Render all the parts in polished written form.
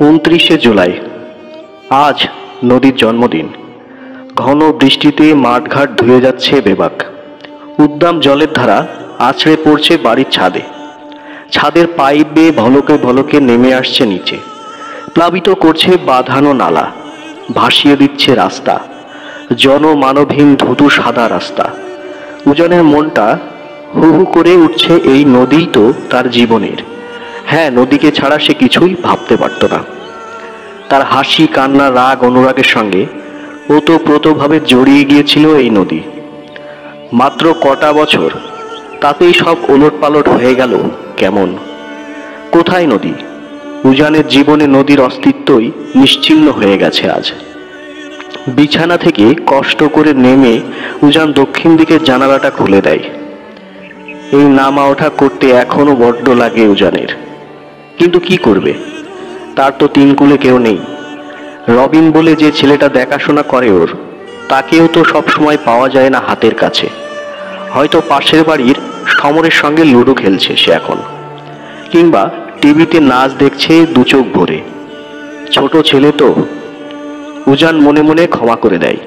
29শে জুলাই। আজ নদীর জন্মদিন। ঘন বৃষ্টিতে মাঠঘাট ধুয়ে যাচ্ছে বেবাক। উদ্দাম জলের ধারা আছড়ে পড়ছে বাড়ির ছাদে। ছাদের পাইপ বেয়ে ভলকে ভলকে নেমে আসছে নিচে। প্লাবিত করছে বাঁধানো নালা, ভাসিয়ে দিচ্ছে রাস্তা, জনমানবহীন ধুধু সাদা রাস্তা। উজানের মনটা হু হু করে উঠছে, এই নদীই তো তার জীবনের। হ্যাঁ, নদীকে ছাড়া সে কিছুই ভাবতে পারত না। তার হাসি, কান্না, রাগ, অনুরাগের সঙ্গে ওতপ্রোতভাবে জড়িয়ে গিয়েছিল এই নদী। মাত্র কটা বছর, তাতেই সব ওলটপালট হয়ে গেল কেমন। কোথায় নদী? উজানের জীবনে নদীর অস্তিত্বই নিশ্চিহ্ন হয়ে গেছে আজ। বিছানা থেকে কষ্ট করে নেমে উজান দক্ষিণ দিকের জানালাটা খুলে দেয়। এই নামা ওঠা করতে এখনো বড্ড লাগে উজানের, কিন্তু কি করবে? তার তো তিনকুলে কেউ নেই। রবিন বলে যে ছেলেটা দেখাশোনা করে ওর, তাকেও তো সব সময় পাওয়া যায় না হাতের কাছে। হয়তো পাশের বাড়ির সমরের সঙ্গে লুডো খেলছে সে এখন, কিংবা টিভিতে নাচ দেখছে দু চোখ ভরে। ছোট ছেলে তো, উজান মনে মনে ক্ষমা করে দেয়।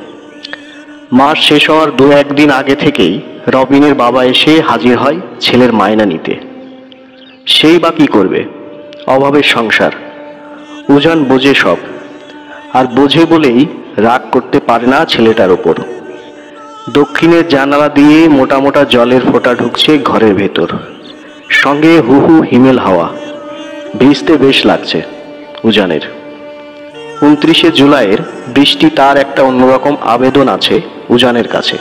মাস শেষ হওয়ার দু একদিন আগে থেকেই রবিনের বাবা এসে হাজির হয় ছেলের মায়না নিতে। সেই বা কি করবে? অভাবের সংসার। উজান বোঝে সব, আর বোঝে বলেই রাগ করতে পারে না ছেলেটার ওপর। দক্ষিণের জানালা দিয়ে মোটা মোটা জলের ফোঁটা ঢুকছে ঘরের ভেতর, সঙ্গে হু হু হিমেল হাওয়া। ভিজতে বেশ লাগছে উজানের। 29শে জুলাইয়ের বৃষ্টি তার একটা অন্যরকম আবেদন আছে উজানের কাছে।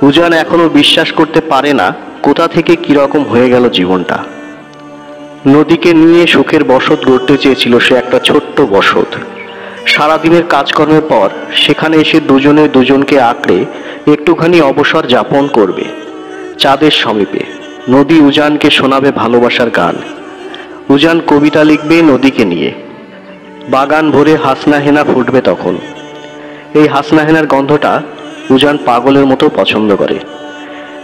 উজান এখনো বিশ্বাস করতে পারে না কোথা থেকে কিরকম হয়ে গেল জীবনটা। নদীকে নিয়ে সুখের বসত গড়তে চেয়েছিল সে, একটা ছোট্ট বসত। সারাদিনের কাজকর্মের পর সেখানে এসে দুজনে দুজনকে আঁকড়ে একটুখানি অবসর যাপন করবে চাঁদের সমীপে। নদী উজানকে শোনাবে ভালোবাসার গান। উজান কবিতা লিখবে নদীকে নিয়ে। বাগান ভরে হাসনা হেনা ফুটবে তখন। এই হাসনা হেনার গন্ধটা উজান পাগলের মতো পছন্দ করে।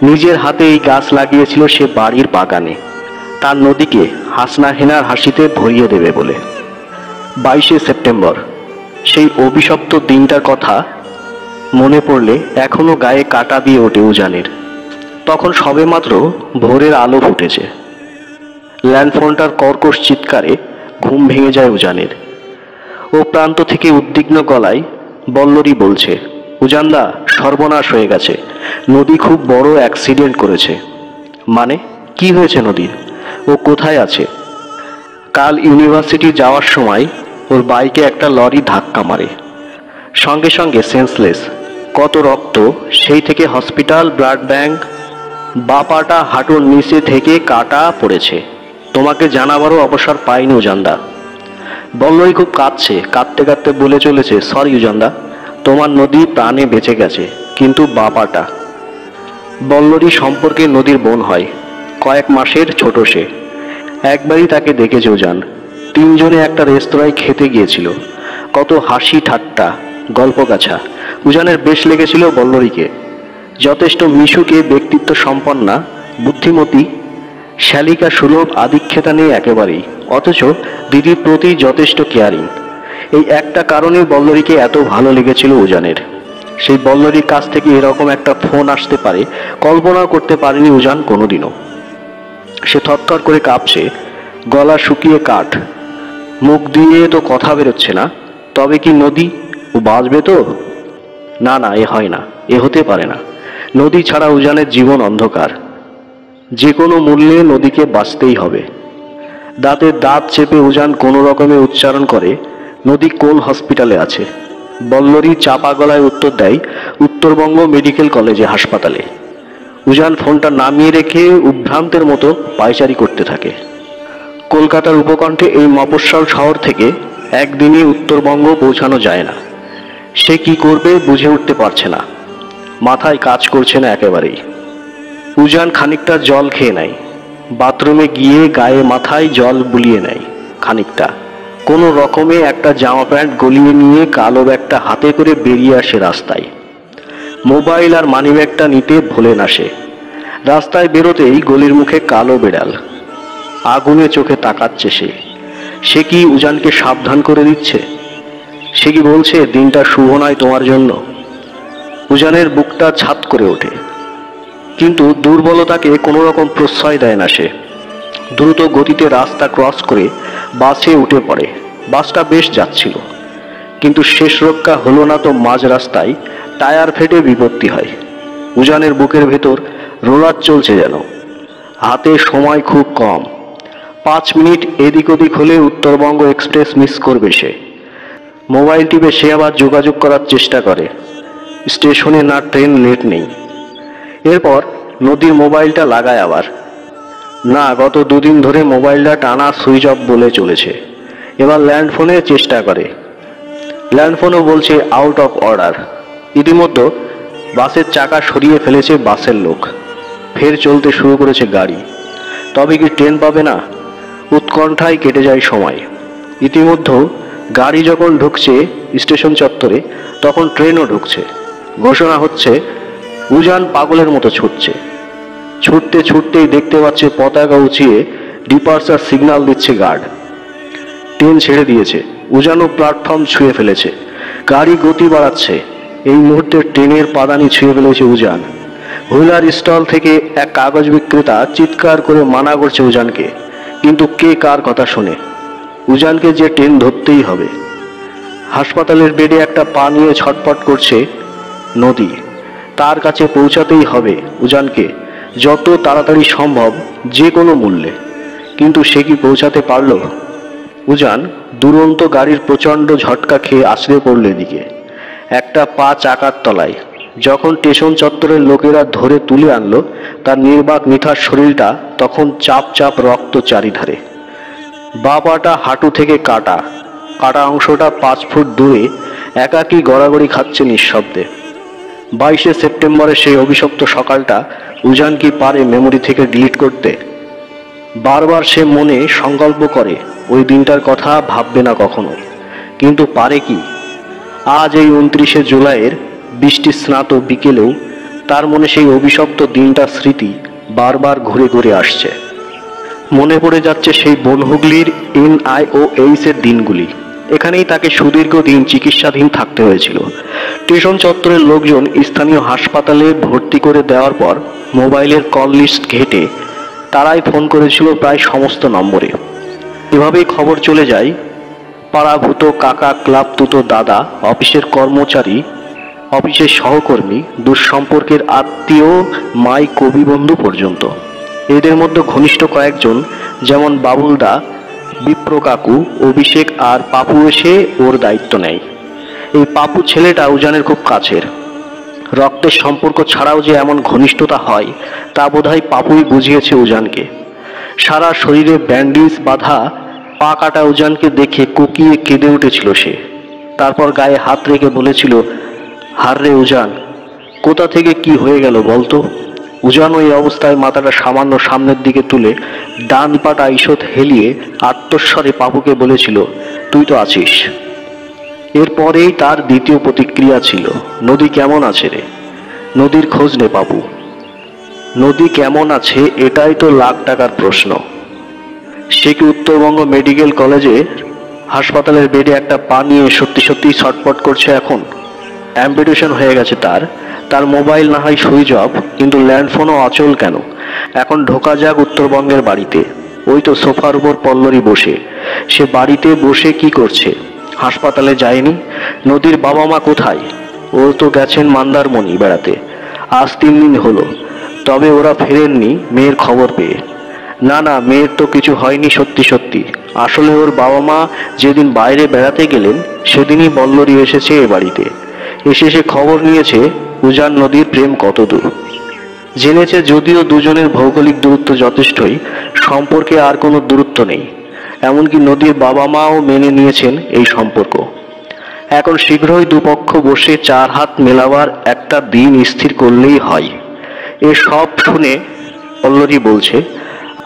নিজের হাতে এই গাছ লাগিয়েছিল সে বাড়ির বাগানে, তার নদীকে হাসনা হেনার হাসিতে ভরিয়ে দেবে বলে। 22শে সেপ্টেম্বর, সেই অভিশপ্ত দিনটার কথা মনে পড়লে এখনো গায়ে কাঁটা দিয়ে ওঠে উজানের। তখন সবেমাত্র ভোরের আলো ফুটেছে। ল্যান্ডফোনটার কর্কশ চিৎকারে ঘুম ভেঙে যায় উজানের। ও প্রান্ত থেকে উদ্বিগ্ন গলায় বল্লরী বলছে, উজানদা, সর্বনাশ হয়ে গেছে। নদী খুব বড় অ্যাক্সিডেন্ট করেছে। মানে কি হয়েছে নদীর? ও কোথায় আছে? কাল ইউনিভার্সিটি যাওয়ার সময় ওর বাইকে একটা লরি ধাক্কা মারে, সঙ্গে সঙ্গে সেন্সলেস। কত রক্ত! সেই থেকে হসপিটাল, ব্লাড ব্যাংক। বাপাটা হাঁটুর নিচে থেকে কাটা পড়েছে। তোমাকে জানাবারও অবসর পাইনি উজানদা। বল্লরী খুব কাঁদছে, কাঁদতে কাঁদতে বলে চলেছে, সরি উজানদা, তোমার নদী প্রাণে বেঁচে গেছে, কিন্তু বাপাটা। বল্লরী সম্পর্কে নদীর বোন হয়, কয়েক মাসের ছোট সে। একবারই তাকে দেখেছে উজান। তিনজনে একটা রেস্তোরাঁয় খেতে গিয়েছিল। কত হাসি ঠাট্টা, গল্পগাছা। উজানের বেশ লেগেছিল বল্লরীকে। যথেষ্ট মিশুকে, ব্যক্তিত্ব সম্পন্না, বুদ্ধিমতী, শালিকা সুলভ, আদিক্ষেতা নেই একেবারেই, অথচ দিদির প্রতি যথেষ্ট কেয়ারিং। এই একটা কারণেই বল্লরীকে এত ভালো লেগেছিল উজানের। সেই বল্লরীর কাছ থেকে এরকম একটা ফোন আসতে পারে কল্পনাও করতে পারেনি উজান কোনোদিনও। সে থরথর করে কাঁপছে, গলা শুকিয়ে কাঠ, মুখ দিয়ে তো কথা বেরোচ্ছে না। তবে কি নদী? ও বাঁচবে তো? না না, এ হয় না, এ হতে পারে না। নদী ছাড়া উজানের জীবন অন্ধকার। যে কোনো মূল্যে নদীকে বাঁচতেই হবে। দাঁতের দাঁত চেপে উজান কোনো রকমে উচ্চারণ করে, নদী কোন হসপিটালে আছে। বল্লরী চাপা গলায় উত্তর দেয়, উত্তরবঙ্গ মেডিকেল কলেজে, হাসপাতালে। উজান ফোনটা নামিয়ে রেখে উদ্ভ্রান্তের মতো পায়চারি করতে থাকে। কলকাতার উপকণ্ঠে এই মফস্বল শহর থেকে একদিনে উত্তরবঙ্গ পৌঁছানো যায় না। সে কি করবে বুঝে উঠতে পারছে না, মাথায় কাজ করছে না একেবারেই। উজান খানিকটা জল খেয়ে নেয়, বাথরুমে গিয়ে গায়ে মাথায় জল বুলিয়ে নেয় খানিকটা। কোনো রকমে একটা জামা প্যান্ট গলিয়ে নিয়ে কালো ব্যাগটা হাতে করে বেরিয়ে আসে রাস্তায়। মোবাইল আর মানিব্যাগটা নিতে ভোলে না সে। রাস্তায় বেরোতেই গলির মুখে কালো বেড়াল আগুনে চোখে তাকাচ্ছে সে। সে কি উজানকে সাবধান করে দিচ্ছে? সে কি বলছে দিনটা শুভ নয় তোমার জন্য? উজানের বুকটা ছাত করে ওঠে, কিন্তু দুর্বলতাকে কোনো রকম প্রশ্রয় দেয় না সে। দ্রুত গতিতে রাস্তা ক্রস করে বাসে উঠে পড়ে। বাসটা বেশ যাচ্ছিল, কিন্তু শেষ রক্ষা হলো না তো মাঝ রাস্তায় টায়ার ফেটে বিপত্তি হয়। উজানের বুকের ভেতর রোলার চলছে যেন। হাতে সময় খুব কম। 5 মিনিট এদিক ওদিক হলে উত্তরবঙ্গ এক্সপ্রেস মিস করবে সে। মোবাইল টিপে সে আবার যোগাযোগ করার চেষ্টা করে। স্টেশনে না ট্রেন লেট নেই। এরপর নদীর মোবাইলটা লাগায় আবার। না, গত 2 দিন ধরে মোবাইলটা টানা সুইচ অফ বলে চলেছে। এবার ল্যান্ডফোনের চেষ্টা করে। ল্যান্ডফোনও বলছে আউট অফ অর্ডার। ইতিমধ্যে বাসের চাকা সরিয়ে ফেলেছে বাসের লোক। ফের চলতে শুরু করেছে গাড়ি। তবে কি ট্রেন পাবে না? উৎকণ্ঠায় কেটে যায় সময়। ইতিমধ্যে গাড়ি যখন ঢুকছে স্টেশন চত্বরে, তখন ট্রেনও ঢুকছে। ঘোষণা হচ্ছে উজান পাগলের মতো ছুটছে। ছুটতে ছুটতেই দেখতে পাচ্ছে পতাকা উঁচিয়ে ডিপার্চার সিগন্যাল দিচ্ছে গার্ড। ট্রেন ছেড়ে দিয়েছে। উজানও প্ল্যাটফর্ম ছুঁয়ে ফেলেছে। গাড়ি গতি বাড়াচ্ছে। এই মুহূর্তে ট্রেনের পাদানি ছুঁয়ে ফেলেছে উজান। হুইলার স্টল থেকে এক কাগজ বিক্রেতা চিৎকার করে মানা করছে উজানকে, কিন্তু কে কার কথা শোনে? উজানকে যে ট্রেন ধরতেই হবে। হাসপাতালের বেডে একটা পা নিয়ে ছটফট করছে নদী। তার কাছে পৌঁছাতেই হবে উজানকে, যত তাড়াতাড়ি সম্ভব, যে কোনো মূল্যে। কিন্তু সে কি পৌঁছাতে পারল? উজান দুরন্ত গাড়ির প্রচণ্ড ঝটকা খেয়ে আছড়ে পড়ল এদিকে, একটা পা চাকার তলায়। যখন স্টেশন চত্বরের লোকেরা ধরে তুলে আনলো তার নির্বাক নিথার শরীরটা, তখন চাপ চাপ রক্ত চারিধারে। বা পাটা হাঁটু থেকে কাটা। কাটা অংশটা 5 ফুট দূরে একাকী গড়াগড়ি খাচ্ছে নিঃশব্দে। 22শে সেপ্টেম্বরের সেই অভিশপ্ত সকালটা উজান কি পারে মেমোরি থেকে ডিলিট করতে? বারবার সে মনে সংকল্প করে ওই দিনটার কথা ভাববে না কখনো, কিন্তু পারে কি? আজ এই 29শে জুলাইয়ের বৃষ্টি স্নাত বিকেলেও তার মনে সেই অভিশপ্ত দিনটার স্মৃতি বারবার ঘুরে ঘুরে আসছে। মনে পড়ে যাচ্ছে সেই বনহুগলির NIOH এর দিনগুলি। এখানেই তাকে সুদীর্ঘ দিন চিকিৎসাধীন থাকতে হয়েছিল। স্টেশন চত্বরের লোকজন স্থানীয় হাসপাতালে ভর্তি করে দেওয়ার পর মোবাইলের কল লিস্ট ঘেঁটে তারাই ফোন করেছিল প্রায় সমস্ত নম্বরে। এভাবেই খবর চলে যায় পাড়াভূত, কাকা, ক্লাব তুতো, দাদা, অফিসের কর্মচারী, অফিসের সহকর্মী, দুঃসম্পর্কের আত্মীয়, মাই কবি বন্ধু পর্যন্ত। এদের মধ্যে ঘনিষ্ঠ কয়েকজন, যেমন বাবুলদা, বিপ্র কাকু, অভিষেক আর পাপু এসে ওর দায়িত্ব নেয়। এই পাপু ছেলেটা উজানের খুব কাছের। রক্তের সম্পর্ক ছাড়াও যে এমন ঘনিষ্ঠতা হয় তা বোধহয় পাপুই বুঝিয়েছে উজানকে। সারা শরীরে ব্যান্ডেজ বাঁধা পা কাটা উজানকে দেখে কোকিয়ে কেঁদে উঠেছিল সে। তারপর গায়ে হাত রেখে বলেছিল, হাররে উজান, কোথা থেকে কি হয়ে গেল বলতো? উজান ওই অবস্থায় মাথাটা সামান্য সামনের দিকে তুলে ডান পাটা ঈষৎ হেলিয়ে আত্মস্বরে পাপুকে বলেছিল, তুই তো আছিস। এরপরেই তার দ্বিতীয় প্রতিক্রিয়া ছিল, নদী কেমন আছে রে? নদীর খোঁজ নে পাপু। নদী কেমন আছে এটাই তো লাখ টাকার প্রশ্ন। সে কি উত্তরবঙ্গ মেডিকেল কলেজে হাসপাতালের বেডে একটা পা নিয়ে সত্যি সত্যি ছটফট করছে এখন? অ্যাম্পুটেশন হয়ে গেছে তার মোবাইল না হয় সুইচ অফ, কিন্তু ল্যান্ডফোনও অচল কেন? এখন ঢোকা যাক উত্তরবঙ্গের বাড়িতে। ওই তো সোফার উপর পল্লরী বসে। সে বাড়িতে বসে কি করছে? হাসপাতালে যায়নি। নদীর বাবা মা কোথায়? ও তো গেছেন মন্দারমণি বেড়াতে। আজ 3 দিন হলো, তবে ওরা ফেরেননি মেয়ের খবর পেয়ে। না না, মেয়ের তো কিছু হয়নি সত্যি সত্যি। আসলে ওর বাবা মা যেদিন বাইরে বেড়াতে গেলেন সেদিনই পল্লরী এসেছে এ বাড়িতে। এসে সে খবর নিয়েছে উজান নদীর প্রেম কত দূর। জেনেছে যদিও দুজনের ভৌগোলিক দূরত্ব যথেষ্টই, সম্পর্কে আর কোনো দূরত্ব নেই। এমনকি নদীর বাবা মাও মেনে নিয়েছেন এই সম্পর্ক। এখন শীঘ্রই দুপক্ষ বসে 4 হাত মেলাবার একটা দিন স্থির করলেই হয়। এ সব শুনে পল্লরী বলছে,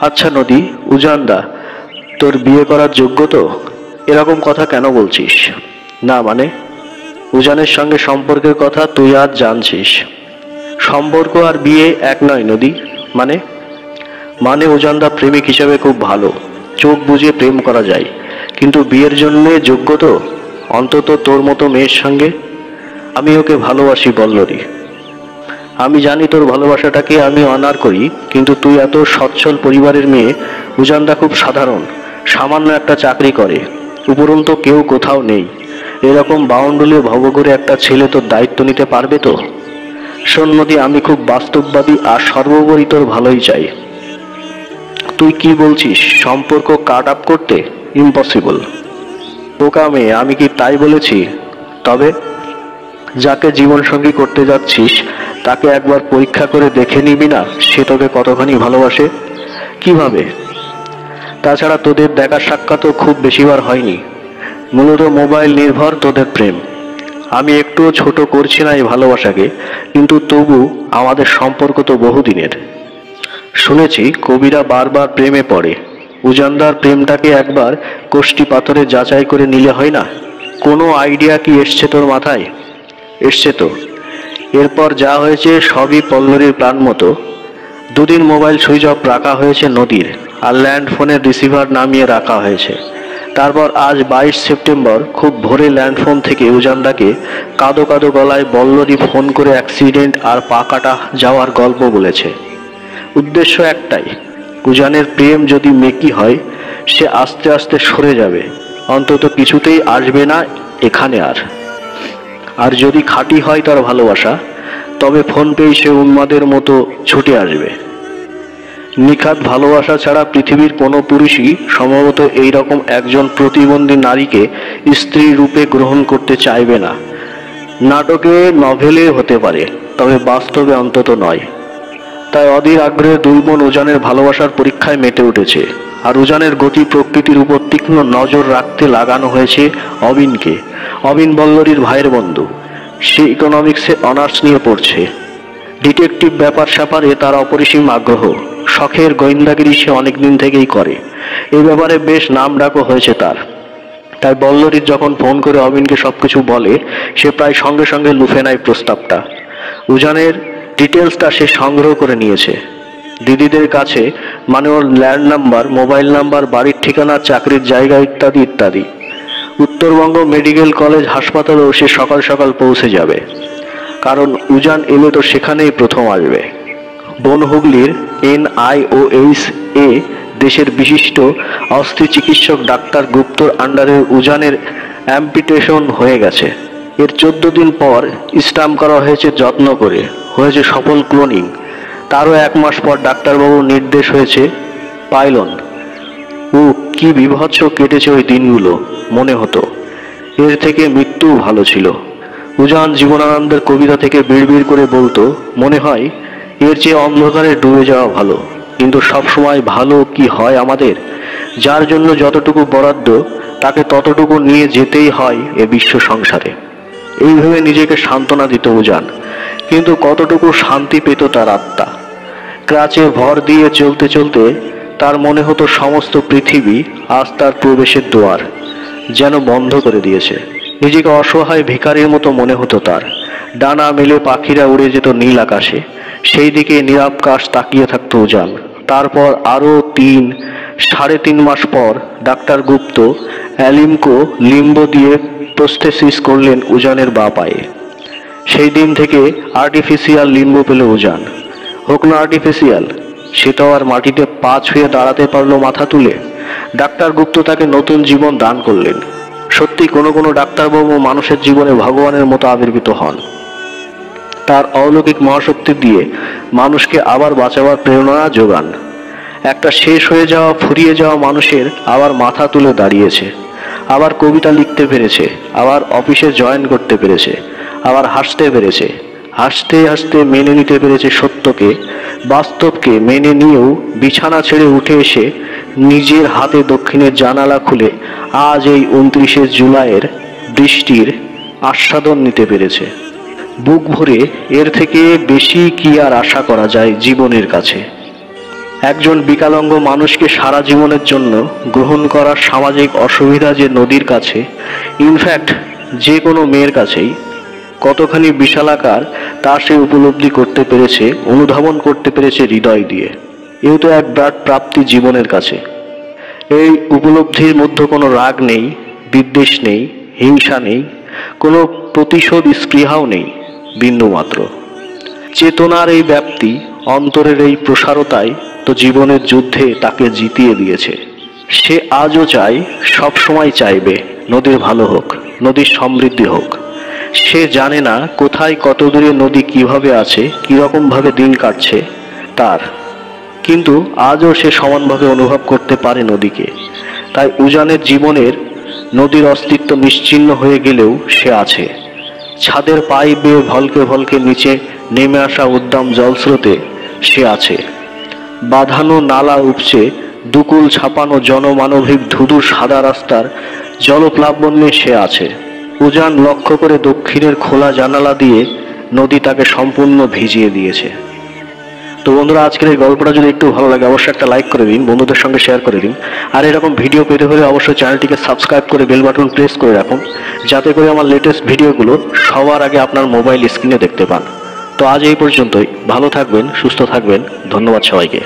আচ্ছা নদী, উজানদা তোর বিয়ে করার যোগ্য তো? এরকম কথা কেন বলছিস? না মানে, উজানের সঙ্গে সম্পর্কের কথা তুই আজ জানছিস। সম্পর্ক আর বিয়ে এক নয় নদী। মানে উজানদা প্রেমিক হিসেবে খুব ভালো, চোখ বুজে প্রেম করা যায়, কিন্তু বিয়ের জন্য যোগ্য তো, অন্তত তোর মতো মেয়ের সঙ্গে। আমি ওকে ভালোবাসি বল্লরী। আমি জানি তোর ভালোবাসাটাকে আমি অনার করি, কিন্তু তুই এত সচ্ছল পরিবারের মেয়ে। উজানদা খুব সাধারণ, সামান্য একটা চাকরি করে, উপরন্তু কেউ কোথাও নেই। এরকম বাউন্ডুলে ভব করে একটা ছেলে তোর দায়িত্ব নিতে পারবে তো? শোন নদী, আমি খুব বাস্তববাদী আর সর্বোপরি তোর ভালোই চাই। তুই কি বলছিস, সম্পর্ক কাট আপ করতে? ইম্পসিবল। বোকা মেয়ে, আমি কি তাই বলেছি? তবে যাকে জীবনসঙ্গী করতে যাচ্ছিস তাকে একবার পরীক্ষা করে দেখে নিবি না সে তোকে কতখানি ভালোবাসে? কিভাবে? তাছাড়া তোদের দেখা সাক্ষাৎও খুব বেশিবার হয়নি, মূলত মোবাইল নির্ভর তোদের প্রেম। আমি একটুও ছোট করছি না এই ভালোবাসাকে, কিন্তু তবু আমাদের সম্পর্ক তো বহুদিনের। শুনেছি কবিরা বারবার প্রেমে পড়ে। উজানদার প্রেমটাকে একবার কোষ্টি পাথরে যাচাই করে নিলে হয় না? কোনো আইডিয়া কি এসছে তোর মাথায়? এসছে তো। এরপর যা হয়েছে সবই পল্লরীর প্ল্যান মতো। দুদিন মোবাইল সুইচ অফ রাখা হয়েছে নদীর, আর ল্যান্ড ফোনের রিসিভার নামিয়ে রাখা হয়েছে। তারপর আজ 22 সেপ্টেম্বর খুব ভোরে ল্যান্ডফোন থেকে উজানদাকে কাঁদো কাঁদো গলায় বল্লরী ফোন করে অ্যাক্সিডেন্ট আর পা কাটা যাওয়ার গল্প বলেছে। উদ্দেশ্য একটাই, উজানের প্রেম যদি মেকি হয় সে আস্তে আস্তে সরে যাবে, অন্তত কিছুতেই আসবে না এখানে আর যদি খাঁটি হয় তার ভালোবাসা, তবে ফোন পেয়ে সে উন্মাদের মতো ছুটে আসবে। নিখাত ভালোবাসা ছাড়া পৃথিবীর কোনো পুরুষই সম্ভবত এইরকম একজন প্রতিবন্ধী নারীকে স্ত্রী রূপে গ্রহণ করতে চাইবে না। নাটকে নভেলে হতে পারে, তবে বাস্তবে অন্তত নয়। তাই অধীর আগ্রহে দুই বোন উজানের ভালোবাসার পরীক্ষায় মেতে উঠেছে, আর উজানের গতি প্রকৃতির উপর তীক্ষ্ণ নজর রাখতে লাগানো হয়েছে অবিনকে। অবিন বল্লরীর ভাইয়ের বন্ধু, সে ইকোনমিক্সে অনার্স নিয়ে পড়ছে। ডিটেকটিভ ব্যাপার স্যাপারে তার অপরিসীম আগ্রহ, শখের গোয়েন্দাগিরি সে অনেকদিন থেকেই করে। এই ব্যাপারে বেশ নাম ডাকও হয়েছে তার। তাই বল্লরীর যখন ফোন করে অবিনকে সবকিছু বলে, সে প্রায় সঙ্গে সঙ্গে লুফে নেয় প্রস্তাবটা। উজানের ডিটেলসটা সে সংগ্রহ করে নিয়েছে দিদিদের কাছে, মানে ওর ল্যান্ড নাম্বার, মোবাইল নাম্বার, বাড়ির ঠিকানা, চাকরির জায়গা ইত্যাদি ইত্যাদি। উত্তরবঙ্গ মেডিকেল কলেজ হাসপাতালেও সে সকাল সকাল পৌঁছে যাবে, কারণ উজান এলে তো সেখানেই প্রথম আসবে। বন হুগলির NIOH দেশের বিশিষ্ট অস্থি চিকিৎসক ডাক্তার গুপ্তর আন্ডারে উজানের অ্যাম্পিটেশন হয়ে গেছে। এর 14 দিন পর স্টাম্প করা হয়েছে যত্ন করে, হয়েছে সফল ক্লোনিং। তারও 1 মাস পর ডাক্তারবাবুর নির্দেশ হয়েছে পাইলন। কি বিভৎস কেটেছে ওই দিনগুলো, মনে হতো এর থেকে মৃত্যু ভালো ছিল। উজান জীবনানন্দের কবিতা থেকে বিড়বিড় করে বলতো, মনে হয় এর চেয়ে অন্ধকারে ডুবে যাওয়া ভালো। কিন্তু সবসময় ভালো কি হয় আমাদের? যার জন্য যতটুকু বরাদ্দ তাকে ততটুকু নিয়ে যেতেই হয় এ বিশ্ব সংসারে। এইভাবে নিজেকে সান্ত্বনা দিত উজান, কিন্তু কতটুকু শান্তি পেত তার আত্মা? ক্রাচে ভর দিয়ে চলতে চলতে তার মনে হতো সমস্ত পৃথিবী আজ তার প্রবেশের দুয়ার যেন বন্ধ করে দিয়েছে। নিজেকে অসহায় ভিখারির মতো মনে হতো তার। ডানা মেলে পাখিরা উড়ে যেত নীল আকাশে, সেই দিকে নিরাবকাশ তাকিয়ে থাকতো উজান। তারপর আরও 3-3.5 মাস পর ডাক্তার গুপ্ত অ্যালিমকো লিম্বো দিয়ে প্রস্থেসিস করলেন উজানের বাঁ পায়ে। সেই দিন থেকে আর্টিফিশিয়াল লিম্বো পেল উজান। হোক না আর্টিফিশিয়াল, সে তো আর মাটিতে পা ছুঁয়ে দাঁড়াতে পারলো মাথা তুলে। ডাক্তার গুপ্ত তাকে নতুন জীবন দান করলেন। সত্যি কোনো কোনো ডাক্তারবাবু মানুষের জীবনে ভগবানের মতো আবির্ভূত হন। তার অলৌকিক মহাশক্তি দিয়ে মানুষকে আবার বাঁচাবার প্রেরণা যোগান। একটা শেষ হয়ে যাওয়া, ফুরিয়ে যাওয়া মানুষের আবার মাথা তুলে দাঁড়িয়েছে, আবার কবিতা লিখতে পেরেছে, আবার অফিসে জয়েন করতে পেরেছে, আবার হাসতে পেরেছে। হাসতে হাসতে মেনে নিতে পেরেছে সত্যকে, বাস্তবকে মেনে নিয়েও বিছানা ছেড়ে উঠে এসে নিজের হাতে দক্ষিণের জানালা খুলে আজ এই 29শে জুলাইয়ের বৃষ্টির আস্বাদন নিতে পেরেছে। বুক ভরে এর থেকে বেশি কি আর আশা করা যায় জীবনের কাছে? একজন বিকলাঙ্গ মানুষকে সারা জীবনের জন্য গ্রহণ করার সামাজিক অসুবিধা যে নদীর কাছে, ইনফ্যাক্ট যে কোনো মেয়ের কাছেই কতখানি বিশালাকার তা সে উপলব্ধি করতে পেরেছে, অনুধাবন করতে পেরেছে হৃদয় দিয়ে। এও তো এক বিরাট প্রাপ্তি জীবনের কাছে। এই উপলব্ধির মধ্যে কোনো রাগ নেই, বিদ্বেষ নেই, হিংসা নেই, কোনো প্রতিশোধ স্পৃহাও নেই বিন্দুমাত্র। চেতনার এই ব্যাপ্তি, অন্তরের এই প্রসারতাই তো জীবনের যুদ্ধে তাকে জিতিয়ে দিয়েছে। সে আজও চায়, সব সময় চাইবে নদীর ভালো হোক, নদীর সমৃদ্ধি হোক। সে জানে না কোথায় কত দূরে নদী কিভাবে আছে, কিরকমভাবে দিন কাটছে তার, কিন্তু আজও সে সমানভাবে অনুভব করতে পারে নদীকে। তাই উজানের জীবনের নদীর অস্তিত্ব নিশ্চিহ্ন হয়ে গেলেও সে আছে। ছাদের পাই বেয়ে ভলকে ভলকে নিচে নেমে আসা উদ্দাম জলস্রোতে সে আছে। বাঁধানো নালা উপচে দুকুল ছাপানো জনমানবিক ধুধু সাদা রাস্তার জলপ্লাবন্যে সে আছে। উজান লক্ষ্য করে দক্ষিণের খোলা জানালা দিয়ে নদী তাকে সম্পূর্ণ ভিজিয়ে দিয়েছে। তো বন্ধুরা, আজকের এই গল্পটা যদি একটু ভালো লাগে অবশ্যই একটা লাইক করে দিন, বন্ধুদের সঙ্গে শেয়ার করে দিন। আর এরকম ভিডিও পেতে হলে অবশ্যই চ্যানেলটিকে সাবস্ক্রাইব করে বেল বাটন প্রেস করে রাখুন, যাতে করে আমার লেটেস্ট ভিডিওগুলো সবার আগে আপনার মোবাইল স্ক্রিনে দেখতে পান। তো আজ এই পর্যন্তই। ভালো থাকবেন, সুস্থ থাকবেন। ধন্যবাদ সবাইকে।